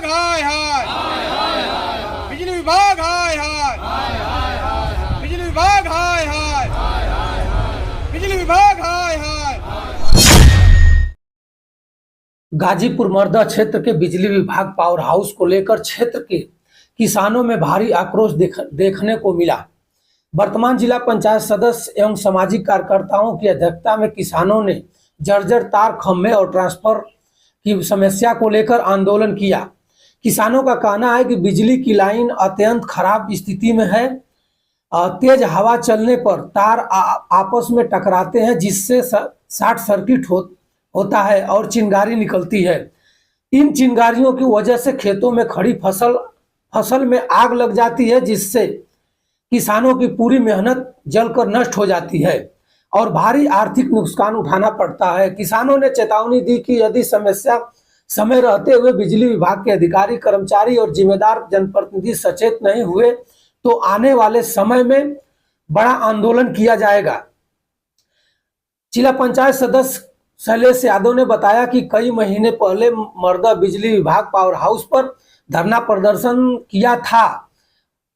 विभाग हाय हाय, बिजली विभाग हाय हाय, बिजली विभाग हाय हाय, बिजली विभाग हाय हाय। गाजीपुर मर्दा क्षेत्र के बिजली विभाग पावर हाउस को लेकर क्षेत्र के किसानों में भारी आक्रोश देखने को मिला। वर्तमान जिला पंचायत सदस्य एवं सामाजिक कार्यकर्ताओं की अध्यक्षता में किसानों ने जर्जर तार, खंभे और ट्रांसफर की समस्या को लेकर आंदोलन किया। किसानों का कहना है कि बिजली की लाइन अत्यंत खराब स्थिति में है। तेज हवा चलने पर तार आपस में टकराते हैं, जिससे शॉर्ट सर्किट होता है और चिंगारी निकलती है। इन चिंगारियों की वजह से खेतों में खड़ी फसल में आग लग जाती है, जिससे किसानों की पूरी मेहनत जलकर नष्ट हो जाती है और भारी आर्थिक नुकसान उठाना पड़ता है। किसानों ने चेतावनी दी कि यदि समस्या समय रहते हुए बिजली विभाग के अधिकारी, कर्मचारी और जिम्मेदार जनप्रतिनिधि सचेत नहीं हुए तो आने वाले समय में बड़ा आंदोलन किया जाएगा। जिला पंचायत सदस्य शैलेश यादव ने बताया कि कई महीने पहले मर्दा बिजली विभाग पावर हाउस पर धरना प्रदर्शन किया था।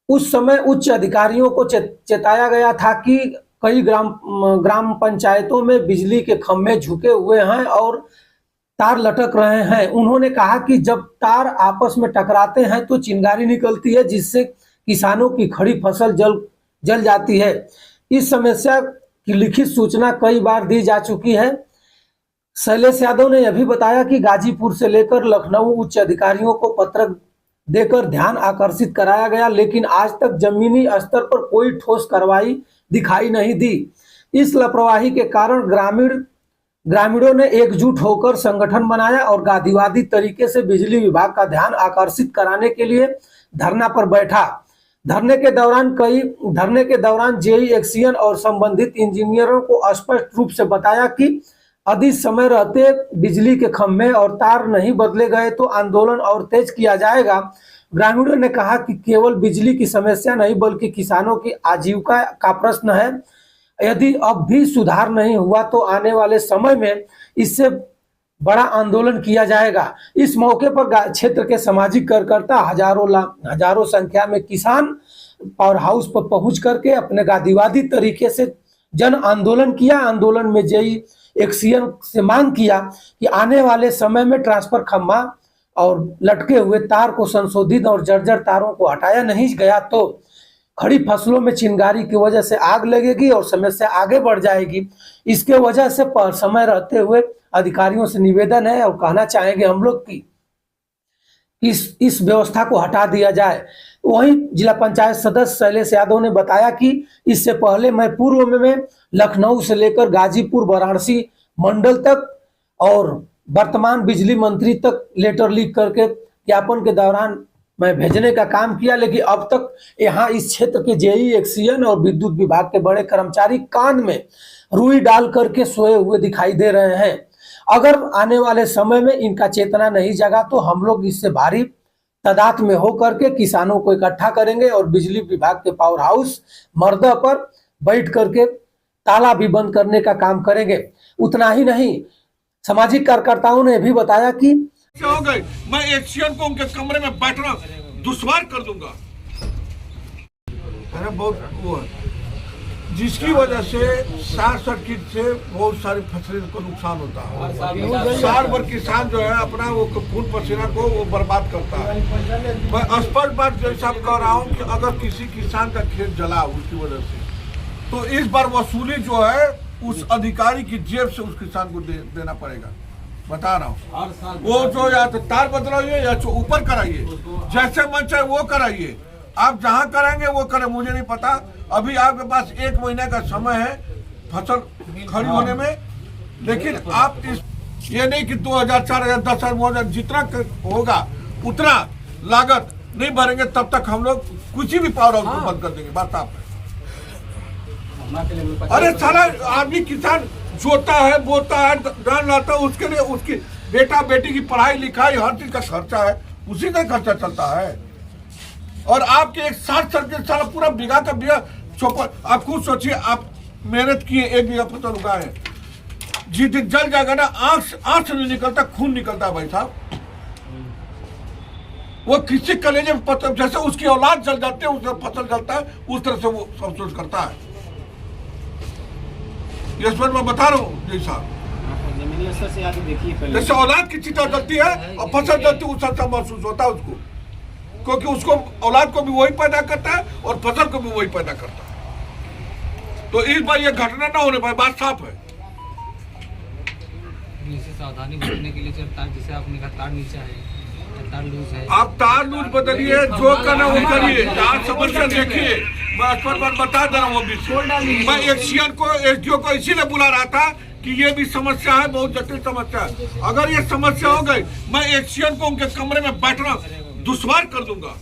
उस समय उच्च अधिकारियों को चेताया गया था कि कई ग्राम पंचायतों में बिजली के खंभे झुके हुए हैं और तार लटक रहे हैं। उन्होंने कहा कि जब तार आपस में टकराते हैं तो चिंगारी निकलती है, जिससे किसानों की खड़ी फसल जल जाती है। इस समस्या की लिखित सूचना कई बार दी जा चुकी है। शैलेश यादव ने यह भी बताया कि गाजीपुर से लेकर लखनऊ उच्च अधिकारियों को पत्र देकर ध्यान आकर्षित कराया गया, लेकिन आज तक जमीनी स्तर पर कोई ठोस कार्रवाई दिखाई नहीं दी। इस लापरवाही के कारण ग्रामीणों ने एकजुट होकर संगठन बनाया और गांधीवादी तरीके से बिजली विभाग का ध्यान आकर्षित कराने के लिए धरना पर बैठा। धरने के दौरान जेई एक्सियन और संबंधित इंजीनियरों को स्पष्ट रूप से बताया कि यदि समय रहते बिजली के खंभे और तार नहीं बदले गए तो आंदोलन और तेज किया जाएगा। ग्रामीणों ने कहा कि केवल बिजली की समस्या नहीं बल्कि किसानों की आजीविका का प्रश्न है। यदि अब भी सुधार नहीं हुआ तो आने वाले समय में इससे बड़ा आंदोलन किया जाएगा। इस मौके पर क्षेत्र के सामाजिक कार्यकर्ता हजारों संख्या में किसान पावर हाउस पर पहुंच करके अपने गांधीवादी तरीके से जन आंदोलन किया। आंदोलन में जेई एक्सियन से मांग किया कि आने वाले समय में ट्रांसफर खंभा और लटके हुए तार को संशोधित और जर्जर तारों को हटाया नहीं गया तो खड़ी फसलों में चिंगारी की वजह से आग लगेगी और समस्या आगे बढ़ जाएगी। इसके वजह से समय रहते हुए अधिकारियों से निवेदन है और कहना चाहेंगे हम लोग की इस व्यवस्था को हटा दिया जाए। वहीं जिला पंचायत सदस्य शैलेश यादव ने बताया कि इससे पहले मैं पूर्व में लखनऊ से लेकर गाजीपुर, वाराणसी मंडल तक और वर्तमान बिजली मंत्री तक लेटर लिख करके ज्ञापन के दौरान मैं भेजने का काम किया, लेकिन अब तक यहाँ इस क्षेत्र के जेई एक्सियन और विद्युत विभाग के बड़े कर्मचारी कान में रुई डाल करके सोए हुए दिखाई दे रहे हैं। अगर आने वाले समय में इनका चेतना नहीं जगा तो हम लोग इससे भारी तादाद में होकर के किसानों को इकट्ठा करेंगे और बिजली विभाग के पावर हाउस मर्दा पर बैठ करके ताला भी बंद करने का काम करेंगे। उतना ही नहीं, सामाजिक कार्यकर्ताओं ने भी बताया कि हो गए मैं एक्सियन को उनके कमरे में बैठना दुश्वार कर दूंगा। बहुत वो है जिसकी वजह से शॉर्ट सर्किट से बहुत सारी फसलों को नुकसान होता है। साल भर किसान जो है अपना वो खून पसीना को वो बर्बाद करता है। मैं स्पष्ट बात जैसा कह रहा हूँ कि अगर किसी किसान का खेत जला उसकी वजह से तो इस बार वसूली जो है उस अधिकारी की जेब से उस किसान को देना पड़ेगा। बता रहा हूँ वो जो या तो तार बदलाइए या तो ऊपर कराइए, जैसे मन चाहे वो कराइए। आप जहाँ करेंगे वो करें, मुझे नहीं पता। अभी आपके पास 1 महीने का समय है फसल खड़ी होने में, लेकिन आप ये नहीं कि 2000, 4000, 10,000 जितना होगा उतना लागत नहीं भरेंगे तब तक हम लोग कुछ भी पावर हाउस को बंद कर देंगे। बात आप अरे साला आदमी किसान जोता है, बोता है, धान लाता है, उसके लिए उसकी बेटा बेटी की पढ़ाई लिखाई हर चीज का खर्चा है, उसी का खर्चा चलता है। और आपके एक 60 सर्किट साला पूरा बीघा का बीघा चौपर, आप खुद सोचिए, आप मेहनत किए 1 बीघा फसल उगाए, जिस दिन जल जाएगा ना आंख से नहीं निकलता, खून निकलता है भाई साहब। वो किसी कलेजे में पत्थर, जैसे उसकी औलाद जल जाती है, उसका फसल जलता है, उस तरह से वो अफसोस करता है। ये इस पर मैं बता रहा हूँ जी साहब, जमीनी स्तर से आगे देखिए पहले। जैसे औलाद की चिता जलती है और फसल जलती है, उस तरह महसूस होता है उसको, क्योंकि उसको औलाद को भी वही पैदा करता है और फसल को भी वही पैदा करता है। तो इस बार ये घटना ना होने पाए, बात साफ है। इसे सावधानी बरतने के लिए तार, जैसे आपने कहा तार नीचा है, तार लूज है, आप तार लूज बदलिए, जो करना वो करिए, तार समझ कर देखिए। मैं इस पर बता दे रहा हूँ अभी। मैं एक्सीएन को, एसडीओ को इसीलिए बुला रहा था कि ये भी समस्या है, बहुत जटिल समस्या है। अगर ये समस्या हो गई, मैं एक्सीएन को उनके कमरे में बैठना दुश्वार कर दूंगा।